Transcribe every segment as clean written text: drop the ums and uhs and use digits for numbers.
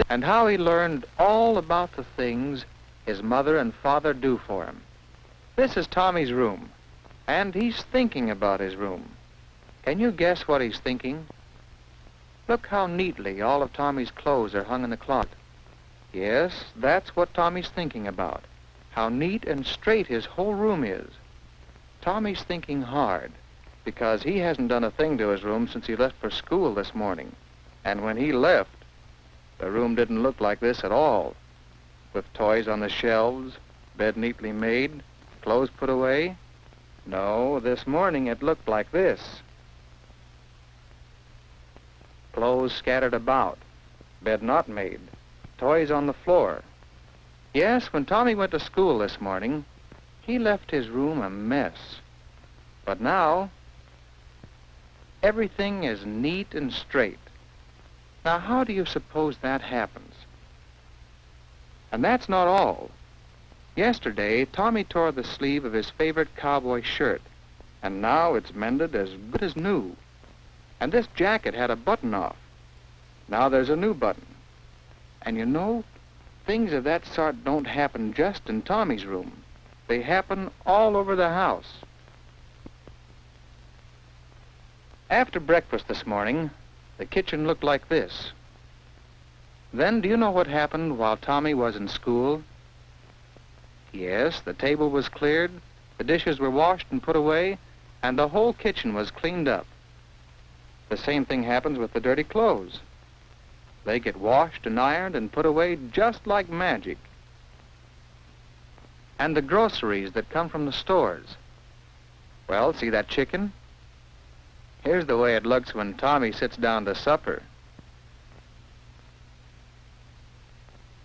And how he learned all about the things his mother and father do for him. This is Tommy's room, and he's thinking about his room. Can you guess what he's thinking? Look how neatly all of Tommy's clothes are hung in the closet. Yes, that's what Tommy's thinking about, how neat and straight his whole room is. Tommy's thinking hard, because he hasn't done a thing to his room since he left for school this morning. And when he left, the room didn't look like this at all, with toys on the shelves, bed neatly made, clothes put away. No, this morning it looked like this. Clothes scattered about, bed not made, toys on the floor. Yes, when Tommy went to school this morning, he left his room a mess. But now, everything is neat and straight. Now, how do you suppose that happens? And that's not all. Yesterday, Tommy tore the sleeve of his favorite cowboy shirt, and now it's mended as good as new. And this jacket had a button off. Now there's a new button. And you know, things of that sort don't happen just in Tommy's room. They happen all over the house. After breakfast this morning, the kitchen looked like this. Then, do you know what happened while Tommy was in school? Yes, the table was cleared, the dishes were washed and put away, and the whole kitchen was cleaned up. The same thing happens with the dirty clothes. They get washed and ironed and put away just like magic. And the groceries that come from the stores. Well, see that chicken? Here's the way it looks when Tommy sits down to supper.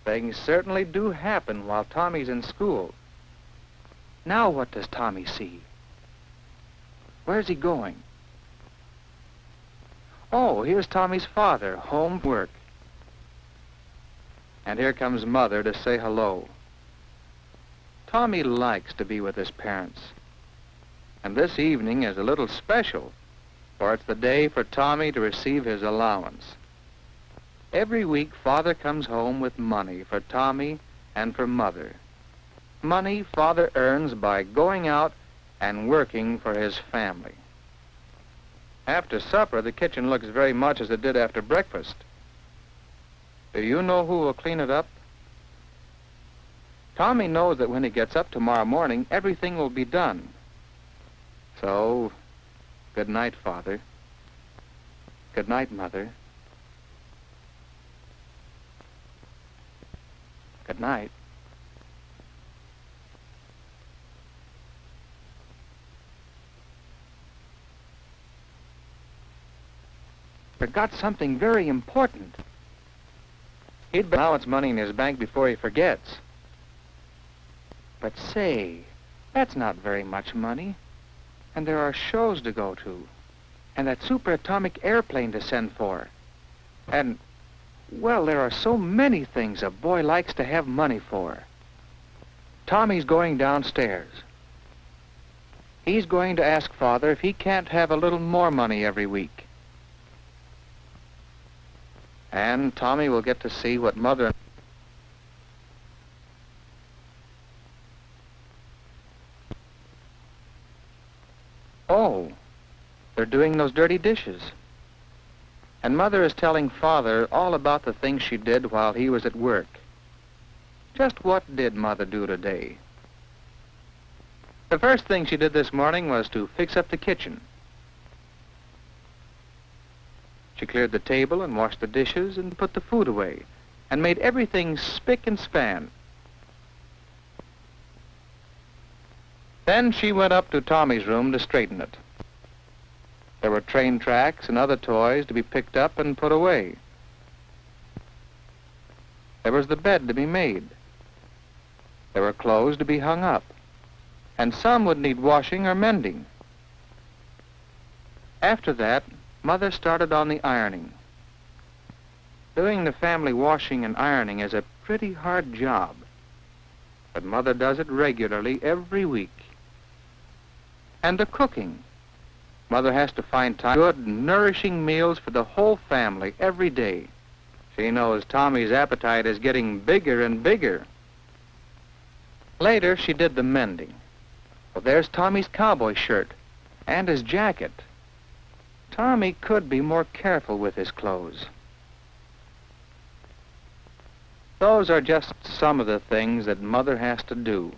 Things certainly do happen while Tommy's in school. Now what does Tommy see? Where's he going? Oh, here's Tommy's father, home from work. And here comes Mother to say hello. Tommy likes to be with his parents. And this evening is a little special, for it's the day for Tommy to receive his allowance. Every week, Father comes home with money for Tommy and for Mother. Money Father earns by going out and working for his family. After supper, the kitchen looks very much as it did after breakfast. Do you know who will clean it up? Tommy knows that when he gets up tomorrow morning, everything will be done. So, good night, Father. Good night, Mother. Good night. Forgot something very important. He'd better allowance money in his bank before he forgets. But say, that's not very much money. And there are shows to go to. And that superatomic airplane to send for. And, well, there are so many things a boy likes to have money for. Tommy's going downstairs. He's going to ask Father if he can't have a little more money every week. And Tommy will get to see what Mother... Oh, they're doing those dirty dishes. And Mother is telling Father all about the things she did while he was at work. Just what did Mother do today? The first thing she did this morning was to fix up the kitchen. She cleared the table and washed the dishes and put the food away and made everything spick and span. Then she went up to Tommy's room to straighten it. There were train tracks and other toys to be picked up and put away. There was the bed to be made. There were clothes to be hung up, and some would need washing or mending. After that, Mother started on the ironing. Doing the family washing and ironing is a pretty hard job, but Mother does it regularly every week. And the cooking. Mother has to find time for good, nourishing meals for the whole family every day. She knows Tommy's appetite is getting bigger and bigger. Later, she did the mending. Well, there's Tommy's cowboy shirt and his jacket. Tommy could be more careful with his clothes. Those are just some of the things that Mother has to do.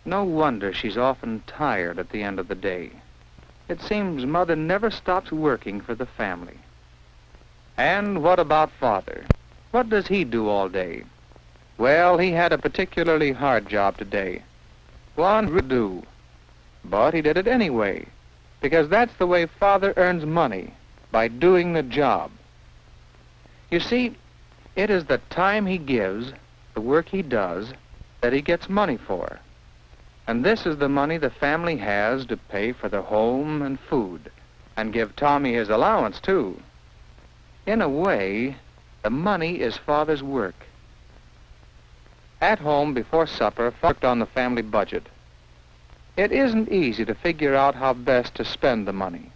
No wonder she's often tired at the end of the day. It seems Mother never stops working for the family. And what about Father? What does he do all day? Well, he had a particularly hard job today. One would do. But he did it anyway, because that's the way Father earns money, by doing the job. You see, it is the time he gives, the work he does, that he gets money for. And this is the money the family has to pay for the home and food, and give Tommy his allowance, too. In a way, the money is Father's work. At home, before supper, Father worked on the family budget. It isn't easy to figure out how best to spend the money,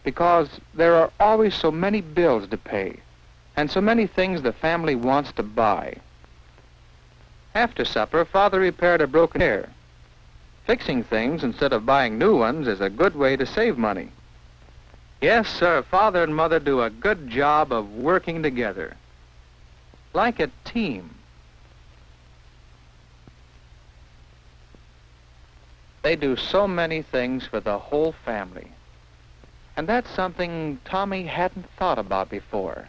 because there are always so many bills to pay, and so many things the family wants to buy. After supper, Father repaired a broken chair. Fixing things instead of buying new ones is a good way to save money. Yes, sir, Father and Mother do a good job of working together, like a team. They do so many things for the whole family. And that's something Tommy hadn't thought about before.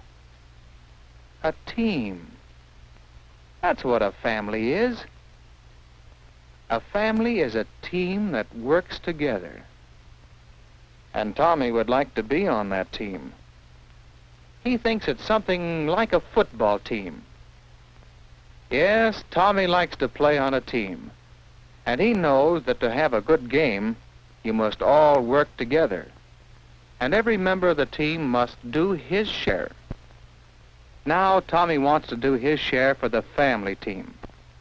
A team. That's what a family is. A family is a team that works together. And Tommy would like to be on that team. He thinks it's something like a football team. Yes, Tommy likes to play on a team. And he knows that to have a good game, you must all work together. And every member of the team must do his share. Now Tommy wants to do his share for the family team.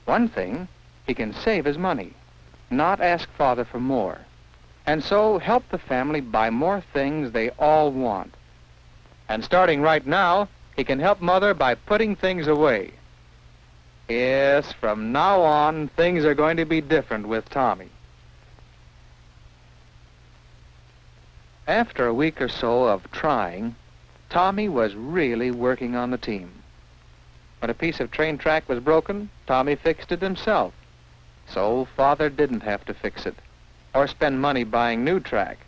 One thing, he can save his money, not ask Father for more, and so help the family buy more things they all want. And starting right now, he can help Mother by putting things away. Yes, from now on, things are going to be different with Tommy. After a week or so of trying, Tommy was really working on the team. When a piece of train track was broken, Tommy fixed it himself. So Father didn't have to fix it, or spend money buying new track.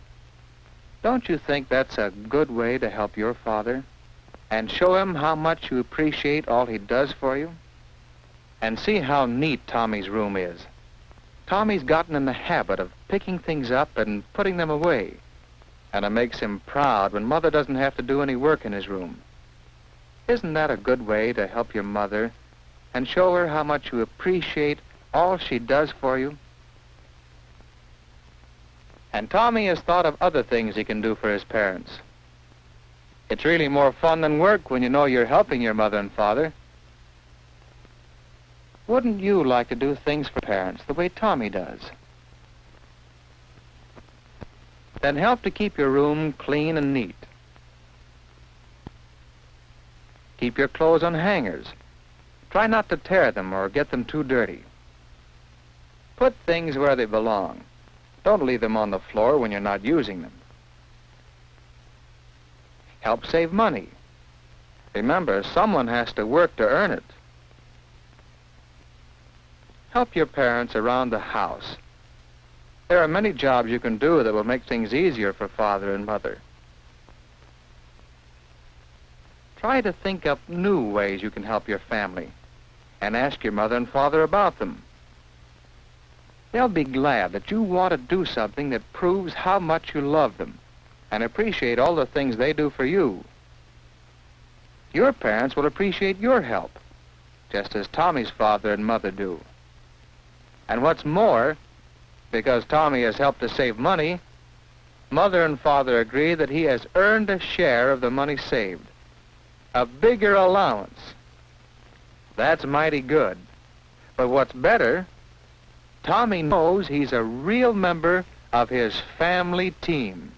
Don't you think that's a good way to help your father, and show him how much you appreciate all he does for you? And see how neat Tommy's room is. Tommy's gotten in the habit of picking things up and putting them away, and it makes him proud when Mother doesn't have to do any work in his room. Isn't that a good way to help your mother and show her how much you appreciate all she does for you? And Tommy has thought of other things he can do for his parents. It's really more fun than work when you know you're helping your mother and father. Wouldn't you like to do things for parents the way Tommy does? Then help to keep your room clean and neat. Keep your clothes on hangers. Try not to tear them or get them too dirty. Put things where they belong. Don't leave them on the floor when you're not using them. Help save money. Remember, someone has to work to earn it. Help your parents around the house. There are many jobs you can do that will make things easier for Father and Mother. Try to think up new ways you can help your family, and ask your mother and father about them. They'll be glad that you want to do something that proves how much you love them and appreciate all the things they do for you. Your parents will appreciate your help, just as Tommy's father and mother do. And what's more, because Tommy has helped to save money, Mother and Father agree that he has earned a share of the money saved. a bigger allowance. That's mighty good. But what's better, Tommy knows he's a real member of his family team.